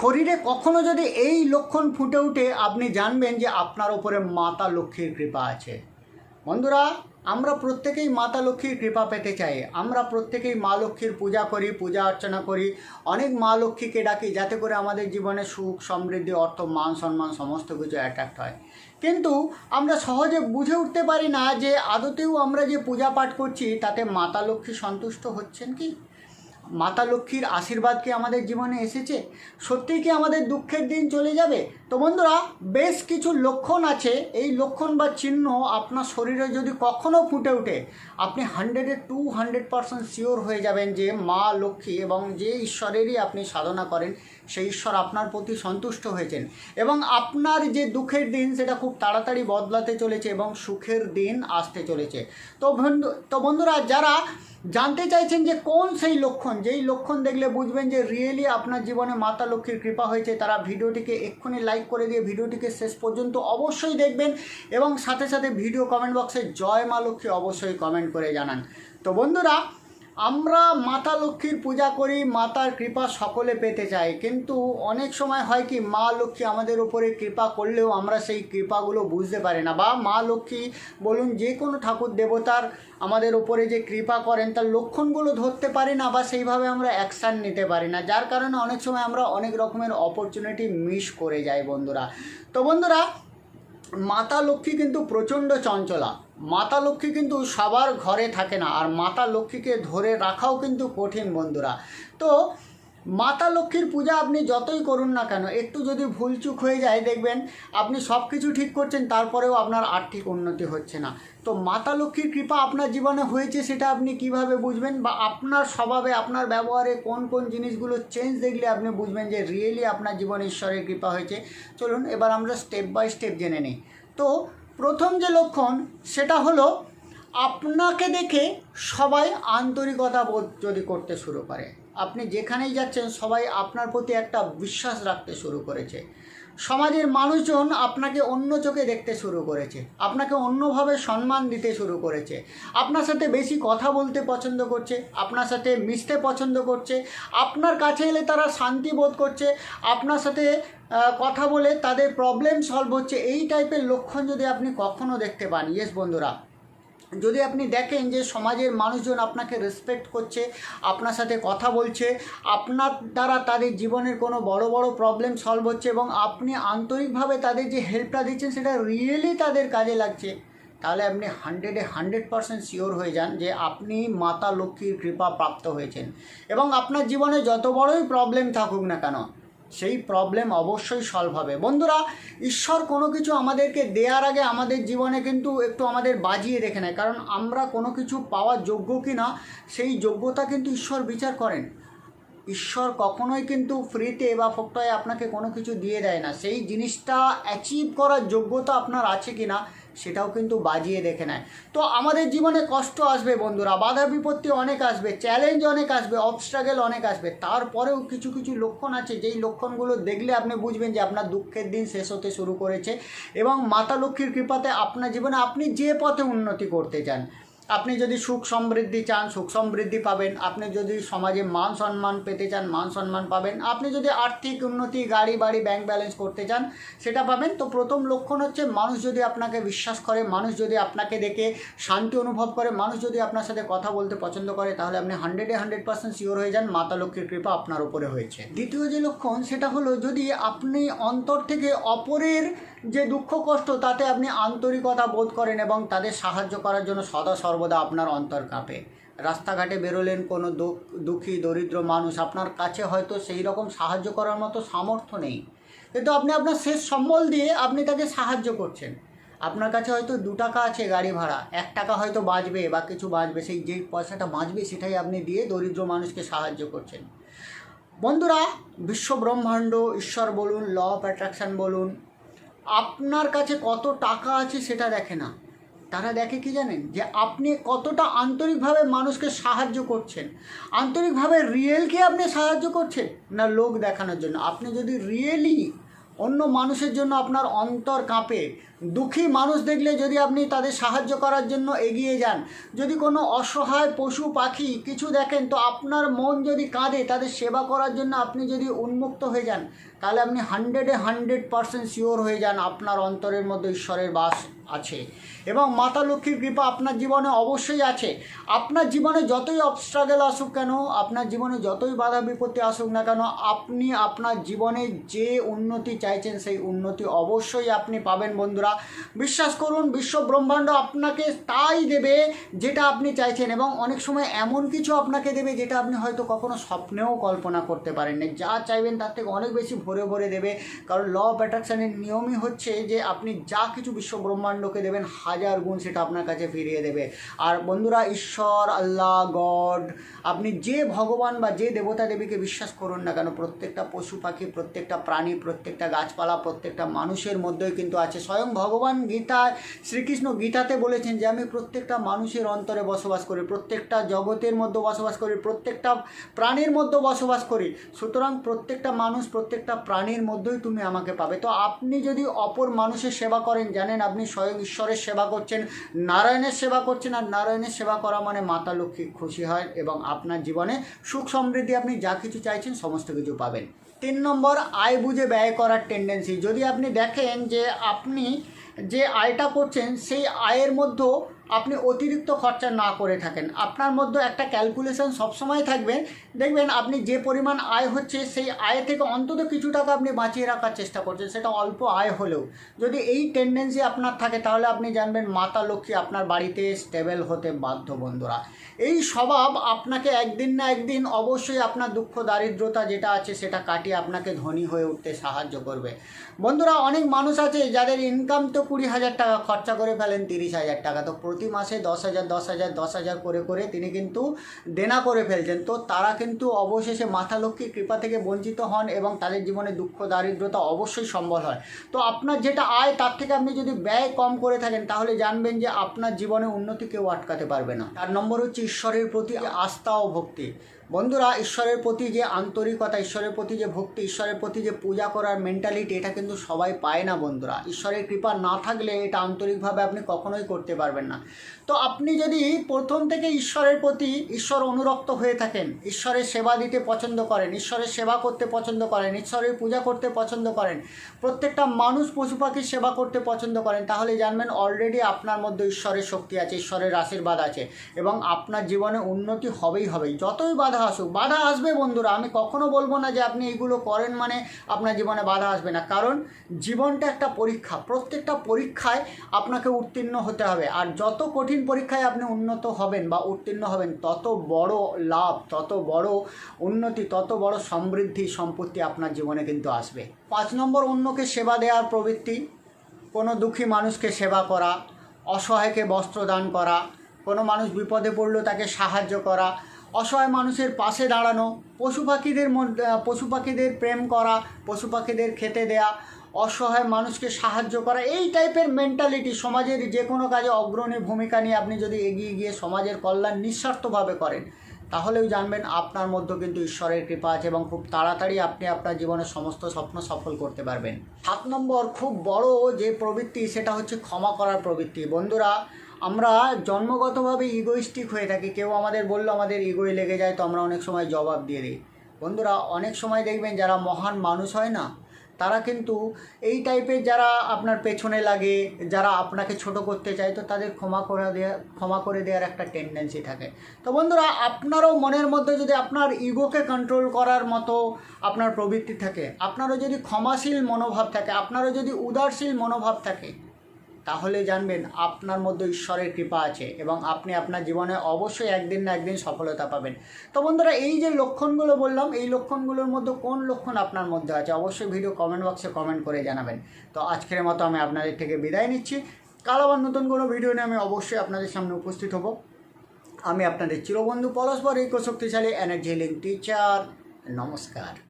শরীরে কখনো যদি এই লক্ষণ ফুটে উঠে আপনি জানবেন যে আপনার উপরে মাতা লক্ষ্মীর কৃপা আছে। বন্ধুরা, আমরা প্রত্যেকেই মাতা লক্ষ্মীর কৃপা পেতে চাই। আমরা প্রত্যেকেই মা লক্ষ্মীর পূজা করি, পূজা অর্চনা করি, অনেক মা লক্ষ্মীকে ডাকি যাতে করে আমাদের জীবনে সুখ, সমৃদ্ধি, অর্থ, মান, সম্মান সমস্ত কিছু অ্যাট্রাক্ট হয়। কিন্তু আমরা সহজে বুঝে উঠতে পারি না যে আদতেও আমরা যে পূজা পাঠ করছি তাতে মাতা লক্ষ্মী সন্তুষ্ট হচ্ছেন কি? মাতা লক্ষ্মীর আশীর্বাদ কি আমাদের জীবনে এসেছে? সত্যিই কি আমাদের দুঃখের দিন চলে যাবে? তো বন্ধুরা, বেশ কিছু লক্ষণ আছে। এই লক্ষণ বা চিহ্ন আপনার শরীরে যদি কখনও ফুটে ওঠে, আপনি 100% শিওর হয়ে যাবেন যে মা লক্ষ্মী এবং যে ঈশ্বরেরই আপনি সাধনা করেন সেই ঈশ্বর আপনার প্রতি সন্তুষ্ট হয়েছেন এবং আপনার যে দুঃখের দিন সেটা খুব তাড়াতাড়ি বদলাতে চলেছে এবং সুখের দিন আসতে চলেছে। তো বন্ধুরা, যারা জানতে চাইছেন যে কোন সেই লক্ষণ, যেই লক্ষণ দেখলে বুঝবেন যে রিয়েলি আপনার জীবনে মাতা লক্ষ্মীর কৃপা হয়েছে, তারা ভিডিওটিকে এক্ষুনি লাইক করে দিয়ে ভিডিওটিকে শেষ পর্যন্ত অবশ্যই দেখবেন এবং সাথে সাথে ভিডিও কমেন্ট বক্সে জয় মা লক্ষ্মী অবশ্যই কমেন্ট করে জানান। তো বন্ধুরা, আমরা মাতা লক্ষ্মীর পূজা করি, মাতার কৃপা সকলে পেতে চাই, কিন্তু অনেক সময় হয় কি মা লক্ষ্মী আমাদের উপরে কৃপা করলেও আমরা সেই কৃপাগুলো বুঝতে পারি না, বা মা লক্ষ্মী বলুন যে কোনো ঠাকুর দেবতার আমাদের উপরে যে কৃপা করেন তার লক্ষণগুলো ধরতে পারি না বা সেইভাবে আমরা অ্যাকশান নিতে পারি না, যার কারণে অনেক সময় আমরা অনেক রকমের অপরচুনিটি মিস করে যাই বন্ধুরা। তো বন্ধুরা, মাতা লক্ষ্মী কিন্তু প্রচণ্ড চঞ্চলা। মাতা লক্ষ্মী কিন্তু সবার ঘরে থাকে না, আর মাতা লক্ষ্মীকে ধরে রাখাও কিন্তু কঠিন বন্ধুরা। তো মাতা লক্ষ্মীর পূজা আপনি যতই করুন না কেন, একটু যদি ভুলচুক হয়ে যায় দেখবেন আপনি সব কিছু ঠিক করছেন তারপরেও আপনার আর্থিক উন্নতি হচ্ছে না। তো মাতা লক্ষ্মীর কৃপা আপনার জীবনে হয়েছে সেটা আপনি কিভাবে বুঝবেন, বা আপনার স্বভাবে, আপনার ব্যবহারে কোন কোন জিনিসগুলো চেঞ্জ দেখলে আপনি বুঝবেন যে রিয়েলি আপনার জীবনে ঈশ্বরের কৃপা হয়েছে? চলুন এবার আমরা স্টেপ বাই স্টেপ জেনে নিই। তো প্রথম যে লক্ষণ সেটা হলো আপনাকে দেখে সবাই আন্তরিকতা বোধ যদি করতে শুরু করে। আপনি যেখানেই যাচ্ছেন সবাই আপনার প্রতি একটা বিশ্বাস রাখতে শুরু করেছে। সমাজের মানুষজন আপনাকে অন্য চোখে দেখতে শুরু করেছে, আপনাকে অন্যভাবে সম্মান দিতে শুরু করেছে, আপনার সাথে বেশি কথা বলতে পছন্দ করছে, আপনার সাথে মিশতে পছন্দ করছে, আপনার কাছে এলে তারা শান্তি বোধ করছে, আপনার সাথে কথা বলে তাদের প্রবলেম সলভ হচ্ছে। এই টাইপের লক্ষণ যদি আপনি কখনও দেখতে পান, ইয়েস বন্ধুরা, যদি আপনি দেখেন যে সমাজের মানুষজন আপনাকে রেসপেক্ট করছে, আপনার সাথে কথা বলছে, আপনার দ্বারা তাদের জীবনের কোনো বড় বড় প্রবলেম সলভ হচ্ছে এবং আপনি আন্তরিকভাবে তাদের যে হেল্পটা দিচ্ছেন সেটা রিয়েলি তাদের কাজে লাগছে, তাহলে আপনি 100% শিওর হয়ে যান যে আপনি মাতা লক্ষ্মীর কৃপা প্রাপ্ত হয়েছেন এবং আপনার জীবনে যত বড়ই প্রবলেম থাকুক না কেন সেই প্রবলেম অবশ্যই সলভ হবে। বন্ধুরা, ঈশ্বর কোনো কিছু আমাদেরকে দেওয়ার আগে আমাদের জীবনে কিন্তু একটু আমাদের বাজিয়ে রেখে নেয়, কারণ আমরা কোনো কিছু পাওয়ার যোগ্য কি না সেই যোগ্যতা কিন্তু ঈশ্বর বিচার করেন। ঈশ্বর কখনোই কিন্তু ফ্রিতে বা ফোকটায় আপনাকে কোনো কিছু দিয়ে দেয় না, সেই জিনিসটা অ্যাচিভ করার যোগ্যতা আপনার আছে কি না সেটাও কিন্তু বাজিয়ে দেখে নেয়। তো আমাদের জীবনে কষ্ট আসবে বন্ধুরা, বাধা বিপত্তি অনেক আসবে, চ্যালেঞ্জ অনেক আসবে, অবস্ট্রাগল অনেক আসবে, তারপরেও কিছু কিছু লক্ষণ আছে যেই লক্ষণগুলো দেখলে আপনি বুঝবেন যে আপনার দুঃখের দিন শেষ হতে শুরু করেছে এবং মাতা লক্ষ্মীর কৃপাতে আপনার জীবনে আপনি যে পথে উন্নতি করতে চান, আপনি যদি সুখ সমৃদ্ধি চান সুখ সমৃদ্ধি পাবেন, আপনি যদি সমাজে মান সম্মান পেতে চান মান সম্মান পাবেন, আপনি যদি আর্থিক উন্নতি, গাড়ি বাড়ি, ব্যাংক ব্যালেন্স করতে চান সেটা পাবেন। তো প্রথম লক্ষণ হচ্ছে মানুষ যদি আপনাকে বিশ্বাস করে, মানুষ যদি আপনাকে দেখে শান্তি অনুভব করে, মানুষ যদি আপনার সাথে কথা বলতে পছন্দ করে, তাহলে আপনি 100% শিওর হয়ে যান মাতা লক্ষ্মীর কৃপা আপনার উপরে হয়েছে। দ্বিতীয় যে লক্ষণ সেটা হলো যদি আপনি অন্তর থেকে অপরের যে দুঃখ কষ্ট তাতে আপনি আন্তরিকতা বোধ করেন এবং তাদের সাহায্য করার জন্য সদা সর্বদা আপনার অন্তর কাঁপে। রাস্তাঘাটে বেরোলেন কোনো দুঃখী দরিদ্র মানুষ, আপনার কাছে হয়তো সেই রকম সাহায্য করার মতো সামর্থ্য নেই, কিন্তু আপনি আপনার শেষ সম্বল দিয়ে আপনি তাকে সাহায্য করছেন। আপনার কাছে হয়তো 2 টাকা আছে গাড়ি ভাড়া, 1 টাকা হয়তো বাঁচবে বা কিছু বাঁচবে, সেই যে পয়সাটা বাঁচবে সেটাই আপনি দিয়ে দরিদ্র মানুষকে সাহায্য করছেন। বন্ধুরা, বিশ্ব ব্রহ্মাণ্ড, ঈশ্বর বলুন, ল অফ অ্যাট্রাকশান বলুন, আপনার কাছে কত টাকা আছে সেটা দেখে না, তারা দেখে কি জানেন, যে আপনি কতটা আন্তরিকভাবে মানুষকে সাহায্য করছেন। আন্তরিকভাবে রিয়েল কি আপনি সাহায্য করছেন না লোক দেখানোর জন্য? আপনি যদি রিয়েলি অন্য মানুষের জন্য আপনার অন্তর কাঁপে, দুঃখী মানুষ দেখলে যদি আপনি তাদের সাহায্য করার জন্য এগিয়ে যান, যদি কোনো অসহায় পশু পাখি কিছু দেখেন, তো আপনার মন যদি কাঁদে তাদের সেবা করার জন্য আপনি যদি উন্মুক্ত হয়ে যান, তাহলে আপনি 100% শিওর হয়ে যান আপনার অন্তরের মধ্যে ঈশ্বরের বাস আছে এবং মাতা লক্ষ্মীর কৃপা আপনার জীবনে অবশ্যই আছে। আপনার জীবনে যতই অবস্ট্রাগল আসুক কেন, আপনার জীবনে যতই বাধা বিপত্তি আসুক না কেন, আপনি আপনার জীবনে যে উন্নতি চাইছেন সেই উন্নতি অবশ্যই আপনি পাবেন বন্ধুরা। বিশ্বাস করুন, বিশ্ব ব্রহ্মাণ্ড আপনাকে তাই দেবে যেটা আপনি চাইছেন, এবং অনেক সময় এমন কিছু আপনাকে দেবে যেটা আপনি হয়তো কখনো স্বপ্নেও কল্পনা করতে পারেন না। যা চাইবেন তার থেকে অনেক বেশি ভরে ভরে দেবে, কারণ ল অফ অ্যাট্রাকশনের নিয়মই হচ্ছে যে আপনি যা কিছু বিশ্ব ব্রহ্মাণ্ডকে দেবেন 1000 গুণ সেটা আপনার কাছে ফিরিয়ে দেবে। আর বন্ধুরা, ঈশ্বর, আল্লাহ, গড, আপনি যে ভগবান বা যে দেবতা দেবীকে বিশ্বাস করুন না কেন, প্রত্যেকটা পশু পাখি, প্রত্যেকটা প্রাণী, প্রত্যেকটা গাছপালা, প্রত্যেকটা মানুষের মধ্যেই কিন্তু আছে। স্বয়ং ভগবান গীতা, শ্রীকৃষ্ণ গীতাতে বলেছেন যে আমি প্রত্যেকটা মানুষের অন্তরে বসবাস করি, প্রত্যেকটা জগতের মধ্যে বসবাস করি, প্রত্যেকটা প্রাণীর মধ্যে বসবাস করি। সুতরাং প্রত্যেকটা মানুষ, প্রত্যেকটা প্রাণীর মধ্যেই তুমি আমাকে পাবে। তো আপনি যদি অপর মানুষের সেবা করেন, জানেন আপনি স্বয়ং ঈশ্বরের সেবা করছেন, নারায়ণের সেবা করছেন। আর নারায়ণের সেবা করা মানে মাতা লক্ষ্মী খুশি হয় এবং আপনার জীবনে সুখ সমৃদ্ধি, আপনি যা কিছু চাইছেন সমস্ত কিছু পাবেন। 3 নম্বর, আয় বুঝে ব্যয় করার টেন্ডেন্সি। যদি আপনি দেখেন যে আপনি যে আয়টা করছেন সেই আয়ের মধ্যেও আপনি অতিরিক্ত খরচা না করে থাকেন, আপনার মধ্যে একটা ক্যালকুলেশন সবসময় থাকবে, দেখবেন আপনি যে পরিমাণ আয় হচ্ছে সেই আয় থেকে অন্তত কিছু টাকা আপনি বাঁচিয়ে রাখার চেষ্টা করছেন, সেটা অল্প আয় হলেও। যদি এই টেন্ডেন্সি আপনার থাকে তাহলে আপনি জানবেন মাতা লক্ষ্মী আপনার বাড়িতে স্টেবল হতে বাধ্য বন্ধুরা। এই স্বভাব আপনাকে একদিন না একদিন অবশ্যই আপনার দুঃখ দারিদ্রতা যেটা আছে সেটা কাটিয়ে আপনাকে ধনী হয়ে উঠতে সাহায্য করবে বন্ধুরা। অনেক মানুষ আছে যাদের ইনকাম তো 20,000 টাকা, খরচা করে ফেলেন 30,000 টাকা, তো প্রতি মাসে 10,000 10,000 10,000 করে করে তিনি কিন্তু দেনা করে ফেলছেন। তো তারা কিন্তু অবশেষে মাতা লক্ষ্মীর কৃপা থেকে বঞ্চিত হন এবং তাদের জীবনে দুঃখ দারিদ্রতা অবশ্যই সম্বল হয়। তো আপনার যেটা আয় তার থেকে আপনি যদি ব্যয় কম করে থাকেন তাহলে জানবেন যে আপনার জীবনে উন্নতি কেউ আটকাতে পারবে না। 4 নম্বর হচ্ছে ঈশ্বরের প্রতি আস্থা ও ভক্তি। বন্ধুরা, ঈশ্বরের প্রতি যে আন্তরিকতা, ঈশ্বরের প্রতি যে ভক্তি, ঈশ্বরের প্রতি যে পূজা করার মেন্টালিটি, এটা কিন্তু সবাই পায় না বন্ধুরা। ঈশ্বরের কৃপা না থাকলে এটা আন্তরিকভাবে আপনি কখনোই করতে পারবেন না। তো আপনি যদি প্রথম থেকে ঈশ্বরের প্রতি ঈশ্বর অনুরক্ত হয়ে থাকেন, ঈশ্বরের সেবা দিতে পছন্দ করেন, ঈশ্বরের সেবা করতে পছন্দ করেন, ঈশ্বরের পূজা করতে পছন্দ করেন, প্রত্যেকটা মানুষ পশু পাখির সেবা করতে পছন্দ করেন, তাহলে জানবেন অলরেডি আপনার মধ্যে ঈশ্বরের শক্তি আছে, ঈশ্বরের আশীর্বাদ আছে এবং আপনার জীবনে উন্নতি হবেই হবে। যতই বাধা আসুক, বাধা আসবে বন্ধুরা, আমি কখনো বলবো না যে আপনি এইগুলো করেন মানে আপনার জীবনে বাধা আসবে না, কারণ জীবনটা একটা পরীক্ষা, প্রত্যেকটা পরীক্ষায় আপনাকে উত্তীর্ণ হতে হবে। আর যত কঠিন পরীক্ষায় আপনি উন্নত হবেন বা উত্তীর্ণ হবেন, তত বড় লাভ, তত বড় উন্নতি, তত বড় সমৃদ্ধি সম্পত্তি আপনার জীবনে কিন্তু আসবে। 5 নম্বর, অন্যকে সেবা দেওয়ার প্রবৃত্তি। কোনো দুঃখী মানুষকে সেবা করা, অসহায়কে বস্ত্র দান করা, কোনো মানুষ বিপদে পড়লেও তাকে সাহায্য করা, অসহায় মানুষের পাশে দাঁড়ানো, পশু পাখিদের প্রেম করা, পশু পাখিদের খেতে দেয়া, অসহায় মানুষকে সাহায্য করা, এই টাইপের মেন্টালিটি সমাজের যে কোনো কাজে অগ্রণী ভূমিকা নিয়ে আপনি যদি এগিয়ে গিয়ে সমাজের কল্যাণ নিঃস্বার্থভাবে করেন, তাহলেও জানবেন আপনার মধ্যে কিন্তু ঈশ্বরের কৃপা আছে এবং খুব তাড়াতাড়ি আপনি আপনার জীবনের সমস্ত স্বপ্ন সফল করতে পারবেন। 7 নম্বর, খুব বড় যে প্রবৃত্তি সেটা হচ্ছে ক্ষমা করার প্রবৃত্তি। বন্ধুরা, আমরা জন্মগতভাবে ইগোইস্টিক হয়ে থাকি, কেউ আমাদের বললো আমাদের ইগোয় লেগে যায়, তো আমরা অনেক সময় জবাব দিয়ে দিই। বন্ধুরা, অনেক সময় দেখবেন যারা মহান মানুষ হয় না, তারা কিন্তু এই টাইপের যারা আপনার পেছনে লাগে, যারা আপনাকে ছোট করতে চায়, তো তাদের ক্ষমা করে দেওয়ার একটা টেন্ডেন্সি থাকে। তো বন্ধুরা, আপনারও মনের মধ্যে যদি আপনার ইগোকে কন্ট্রোল করার মতো আপনার প্রবৃত্তি থাকে, আপনারও যদি ক্ষমাশীল মনোভাব থাকে, আপনারও যদি উদারশীল মনোভাব থাকে, তাহলে জানবেন আপনার মধ্যে ঈশ্বরের কৃপা আছে এবং আপনি আপনার জীবনে অবশ্যই একদিন না একদিন সফলতা পাবেন। তো বন্ধুরা, এই যে লক্ষণগুলো বললাম, এই লক্ষণগুলোর মধ্যে কোন লক্ষণ আপনার মধ্যে আছে অবশ্যই ভিডিও কমেন্ট বক্সে কমেন্ট করে জানাবেন। তো আজকের মতো আমি আপনাদের থেকে বিদায় নিচ্ছি। কাল আবার নতুন কোনো ভিডিও নিয়ে আমি অবশ্যই আপনাদের সামনে উপস্থিত হব। আমি আপনাদের চিরবন্ধু পলাশবর, এই শক্তিশালী এনার্জি হিলিং টিচার। নমস্কার।